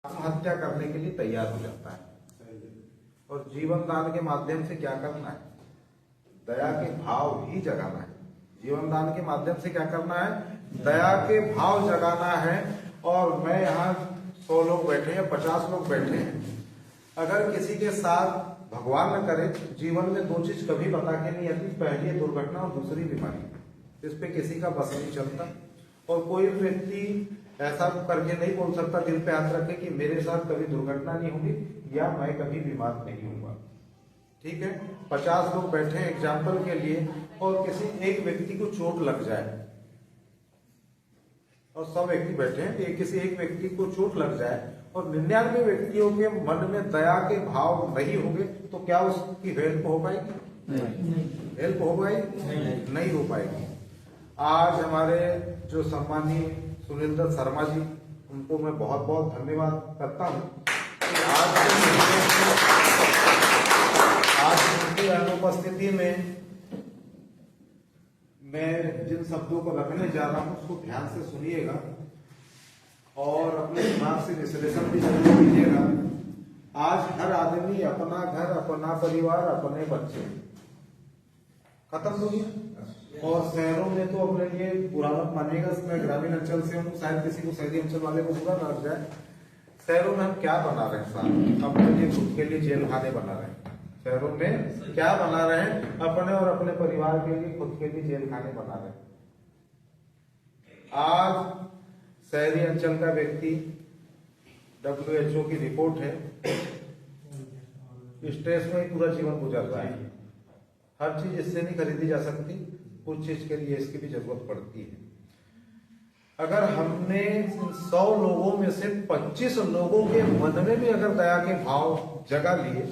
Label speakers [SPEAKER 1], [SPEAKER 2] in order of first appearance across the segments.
[SPEAKER 1] आत्महत्या करने के लिए तैयार हो जाता है। और जीवन दान के माध्यम से क्या करना है? दया के भाव ही जगाना है। जीवन दान के माध्यम से क्या करना है? दया के भाव जगाना है। और मैं यहाँ 100 लोग बैठे हैं, 50 लोग बैठे हैं, अगर किसी के साथ भगवान न करे जीवन में 2 चीज कभी बता के नहीं आती, पहली है दुर्घटना और दूसरी बीमारी। इस पे किसी का बस नहीं चलता। और कोई व्यक्ति ऐसा करके नहीं बोल सकता दिल पे हाथ रखे कि मेरे साथ कभी दुर्घटना नहीं होगी या मैं कभी बीमार नहीं होऊंगा। ठीक है, 50 लोग बैठे हैं एग्जाम्पल के लिए, और किसी एक व्यक्ति को चोट लग जाए, और सब व्यक्ति बैठे हैं, किसी एक व्यक्ति को चोट लग जाए और 99 व्यक्तियों के मन में दया के भाव नहीं होंगे, तो क्या उसकी हेल्प हो पाएगी? नहीं। हेल्प हो पाएगी? नहीं हो पाएगी। आज हमारे जो सम्मानीय सुनील दत्त शर्मा जी, उनको मैं बहुत बहुत धन्यवाद करता हूँ कि आज उनकी अनुपस्थिति में मैं जिन शब्दों को रखने जा रहा हूँ उसको ध्यान से सुनिएगा और अपने दिमाग से विश्लेषण भी जरूर कीजिएगा। आज हर आदमी अपना घर, अपना परिवार, अपने बच्चे खत्म हो गया। और शहरों में तो अपने लिए बुरा मत मानिएगा, मैं ग्रामीण अंचल से हूँ, शायद किसी को शहरी अंचल वाले को बुरा लग जाए। शहरों में हम क्या बना रहे हैं साहब? अपने लिए, खुद के लिए जेल खाने बना रहे हैं। शहरों में क्या बना रहे हैं? अपने और अपने परिवार के लिए, खुद के लिए जेल खाने बना रहे हैं। आज शहरी अंचल का व्यक्ति, WHO की रिपोर्ट है, स्ट्रेस में ही पूरा जीवन गुजर रहा है। हर चीज इससे नहीं खरीदी जा सकती, कुछ चीज के लिए इसकी भी जरूरत पड़ती है। अगर हमने 100 लोगों में से 25 लोगों के मन में भी अगर दया के भाव जगा लिए,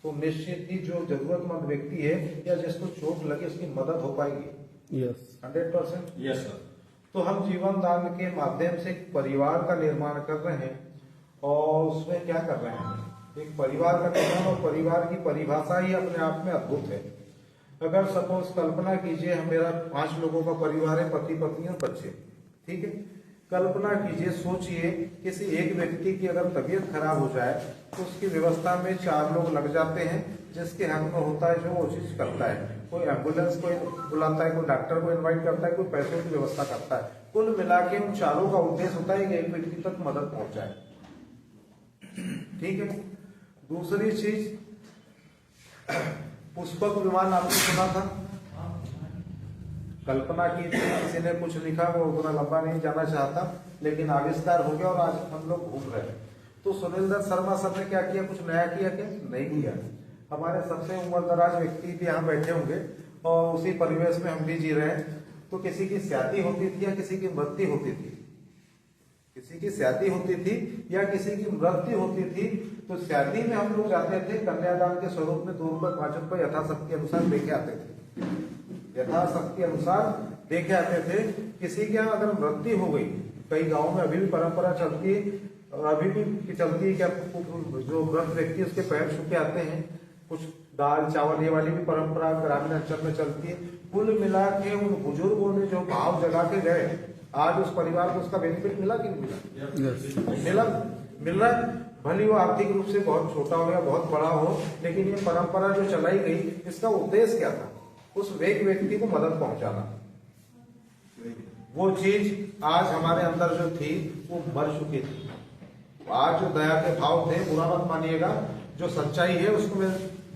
[SPEAKER 1] तो निश्चित ही जो जरूरतमंद व्यक्ति है या जिसको चोट लगे उसकी मदद हो पाएगी। 100%।
[SPEAKER 2] Yes sir.
[SPEAKER 1] तो हम जीवन दान के माध्यम से एक परिवार का निर्माण कर रहे हैं। और उसमें क्या कर रहे हैं? एक परिवार का निर्माण, और परिवार की परिभाषा ही अपने आप में अद्भुत है। अगर सपोज कल्पना कीजिए मेरा 5 लोगों का परिवार है, पति पत्नी और बच्चे, ठीक है। कल्पना कीजिए, सोचिए किसी एक व्यक्ति की अगर तबीयत खराब हो जाए तो उसकी व्यवस्था में 4 लोग लग जाते हैं, जिसके हाथ में होता है जो वो चीज करता है। कोई एम्बुलेंस को बुलाता है, कोई डॉक्टर को इनवाइट करता है, कोई पैसों की व्यवस्था करता है। कुल मिला के उन चारों का उद्देश्य होता है कि एक व्यक्ति तक मदद पहुंचाए। ठीक है। दूसरी चीज, पुष्पक विमान आपने सुना था? कल्पना कीजिए किसी ने कुछ लिखा, वो उतना लंबा नहीं जाना चाहता, लेकिन आविष्कार हो गया और आज हम लोग घूम रहे हैं। तो सुनील दत्त शर्मा सर ने क्या किया? कुछ नया किया क्या? नहीं किया। हमारे सबसे उम्रदराज व्यक्ति भी यहाँ बैठे होंगे और उसी परिवेश में हम भी जी रहे हैं। तो किसी की शादी होती थी या किसी की मृत्यु होती थी, किसी की शादी होती थी या किसी की मृत्यु होती थी, तो शादी में हम लोग जाते थे, कन्यादान के स्वरूप में 2 रुपए 5 रुपए यथाशक्ति अनुसार देखे आते थे, यथाशक्ति अनुसार देखे आते थे। किसी के यहाँ अगर मृत्यु हो गई, कई गाँव में अभी भी परंपरा चलती है और अभी भी चलती है, क्या जो मृत व्यक्ति उसके पैर छूके आते हैं, कुछ दाल चावल ये वाली भी परंपरा ग्रामीण अंचल में चलती है। कुल मिला के उन बुजुर्गों ने जो भाव जगा के गए, आज उस परिवार को उसका बेनिफिट मिला कि नहीं मिला? मिल रहा है। भले वो आर्थिक रूप से बहुत छोटा हो या बहुत बड़ा हो, लेकिन ये परंपरा जो चलाई गई, इसका उद्देश्य क्या था? उस एक व्यक्ति को मदद पहुंचाना। वो चीज आज हमारे अंदर जो थी वो मर चुकी थी। आज जो दया के भाव थे, बुरा मत मानिएगा, जो सच्चाई है उसको मैं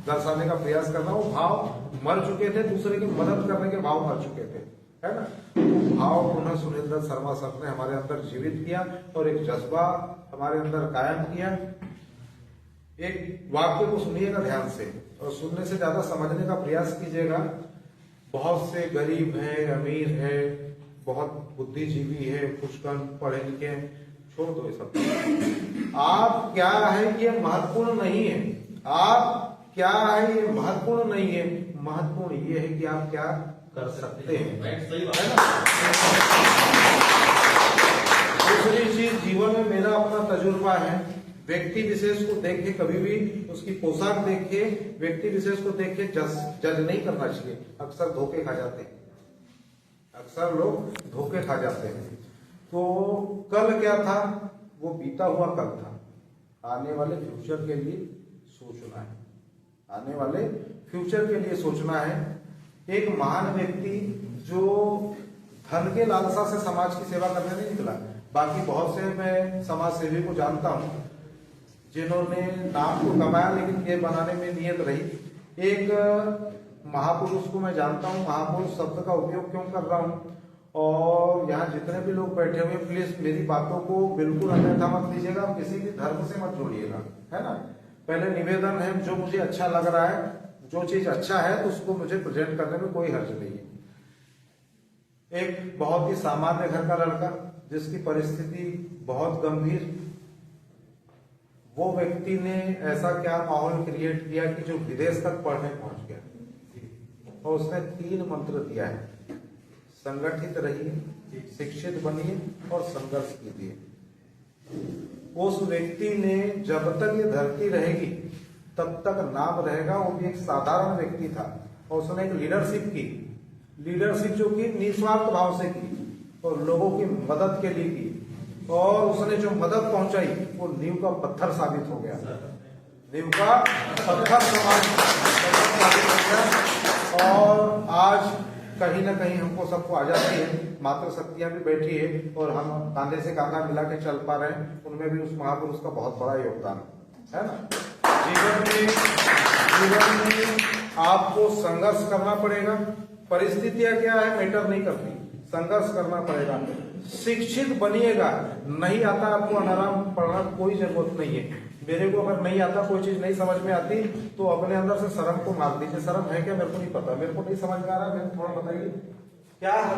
[SPEAKER 1] दर्शाने का प्रयास कर रहा हूँ। भाव मर चुके थे, दूसरे की मदद करने के भाव मर चुके थे, है ना। तो भाव पुनः सुनील दत्त शर्मा सर ने हमारे अंदर जीवित किया और एक जज्बा हमारे अंदर कायम किया। एक वाक्य को सुनिएगा ध्यान से, और सुनने से ज्यादा समझने का प्रयास कीजिएगा। बहुत से गरीब हैं, अमीर है, बहुत बुद्धिजीवी है, पुष्कल पढ़े लिखे हैं, छोड़ दो ये सब। आप क्या है ये महत्वपूर्ण नहीं है। आप क्या है ये महत्वपूर्ण नहीं है। महत्वपूर्ण ये है कि आप क्या कर सकते हैं। दूसरी चीज, जीवन में मेरा अपना तजुर्बा है। व्यक्ति विशेष को देख के कभी भी उसकी पोशाक देख के, व्यक्ति विशेष को देख के जज नहीं करना चाहिए। अक्सर धोखे खा जाते हैं, अक्सर लोग धोखे खा जाते हैं। तो कल क्या था? वो बीता हुआ कल था। आने वाले फ्यूचर के लिए सोचना है, आने वाले फ्यूचर के लिए सोचना है। एक महान व्यक्ति जो धन के लालसा से समाज की सेवा करने नहीं निकला, बाकी बहुत से मैं समाज सेवी को जानता हूं जिन्होंने नाम को कमाया लेकिन ये बनाने में नियत रही। एक महापुरुष को मैं जानता हूं, महापुरुष शब्द का उपयोग क्यों कर रहा हूं, और यहाँ जितने भी लोग बैठे हुए प्लीज मेरी बातों को बिल्कुल अन्यथा मत लीजिएगा, किसी भी धर्म से मत जोड़िएगा, है ना। पहले निवेदन है, जो मुझे अच्छा लग रहा है, जो चीज अच्छा है तो उसको मुझे प्रेजेंट करने में कोई हर्ज नहीं है। एक बहुत ही सामान्य घर का लड़का जिसकी परिस्थिति बहुत गंभीर, वो व्यक्ति ने ऐसा क्या माहौल क्रिएट किया कि जो विदेश तक पढ़ने पहुंच गया, और उसने 3 मंत्र दिया है, संगठित रहिए, शिक्षित बनिए और संघर्ष कीजिए। उस व्यक्ति ने जब तक ये धरती रहेगी तब तक नाम रहेगा। वो भी एक साधारण व्यक्ति था और उसने एक लीडरशिप की, लीडरशिप जो की निस्वार्थ भाव से की और लोगों की मदद के लिए की, और उसने जो मदद पहुंचाई वो नींव का पत्थर साबित हो गया, नींव का पत्थर साबित हो गया। और आज कहीं ना कहीं हमको सबको आ जाती है, मातृ शक्तियां भी बैठी है और हम कांधे से कांधा मिला के चल पा रहे हैं, उनमें भी उस महापुरुष का बहुत बड़ा योगदान है ना। जीवन में आपको संघर्ष करना पड़ेगा, परिस्थितियां क्या है मैटर नहीं करती, संघर्ष करना पड़ेगा। शिक्षित बनिएगा, नहीं आता आपको अनाराम पढ़ना कोई जरूरत नहीं है। मेरे को अगर नहीं आता, कोई चीज नहीं समझ में आती तो अपने अंदर से शर्म को मार दीजिए, शर्म है क्या मेरे को नहीं पता, मेरे को नहीं समझ में आ रहा है, थोड़ा बताइए क्या है,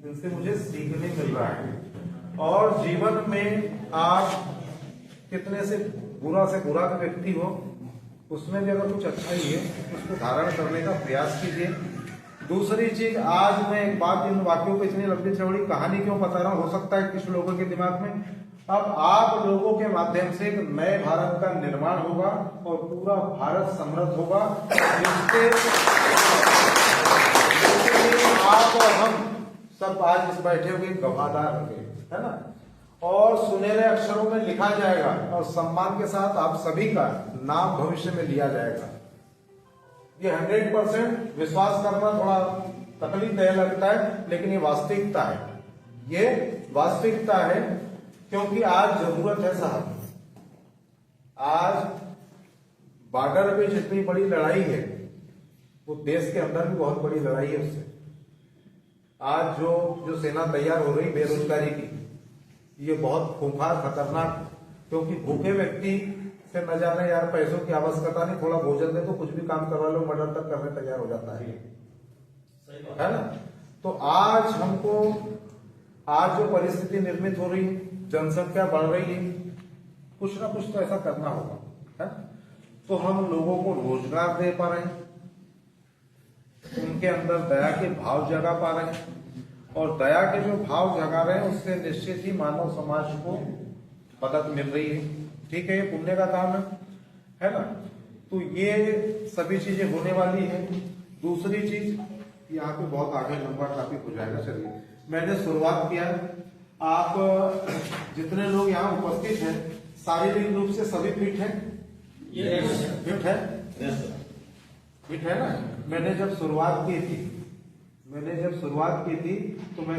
[SPEAKER 1] इनसे मुझे सीखने मिल रहा है। और जीवन में आप कितने से बुरा व्यक्ति हो, उसमें भी अगर कुछ अच्छा ही है उसको धारण करने का प्रयास कीजिए। दूसरी चीज, आज मैं एक बात, इन वाक्यों को इतनी लंबी चौड़ी कहानी क्यों बता रहा हूं, हो सकता है कुछ लोगों के दिमाग में, अब आप लोगों के माध्यम से एक नए भारत का निर्माण होगा और पूरा भारत समृद्ध होगा, जिसके आप और हम सब आज इस बैठे हुए गवाहदार होंगे, है ना। और सुनहरे अक्षरों में लिखा जाएगा और सम्मान के साथ आप सभी का नाम भविष्य में लिया जाएगा। ये 100% विश्वास करना थोड़ा तकलीफदेह लगता है, लेकिन ये वास्तविकता है, ये वास्तविकता है। क्योंकि आज जरूरत है साहब, आज बॉर्डर पे जितनी बड़ी लड़ाई है वो देश के अंदर भी बहुत बड़ी लड़ाई है उससे। आज जो सेना तैयार हो रही बेरोजगारी की, ये बहुत खूंखार खतरनाक, क्योंकि भूखे व्यक्ति से न जाने यार पैसों की आवश्यकता नहीं, थोड़ा भोजन दे तो कुछ भी काम करवा लो, मर्डर तक करने तैयार हो जाता है ना। तो आज हमको, आज जो परिस्थिति निर्मित हो रही है, जनसंख्या बढ़ रही है, कुछ ना कुछ तो ऐसा करना होगा, है। तो हम लोगों को रोजगार दे पा रहे हैं, उनके अंदर दया के भाव जगा पा रहे हैं, और दया के जो भाव जगा रहे हैं उससे निश्चित ही मानव समाज को मदद मिल रही है। ठीक है, ये पुण्य का काम है ना। तो ये सभी चीजें होने वाली है। दूसरी चीज, यहाँ पे बहुत आगे लंबा टॉपिक हो जाएगा, चलिए मैंने शुरुआत किया, आप जितने लोग यहाँ उपस्थित हैं शारीरिक रूप से सभी फिट हैं? फिट है, फिट है ना। मैंने जब शुरुआत की थी तो मैं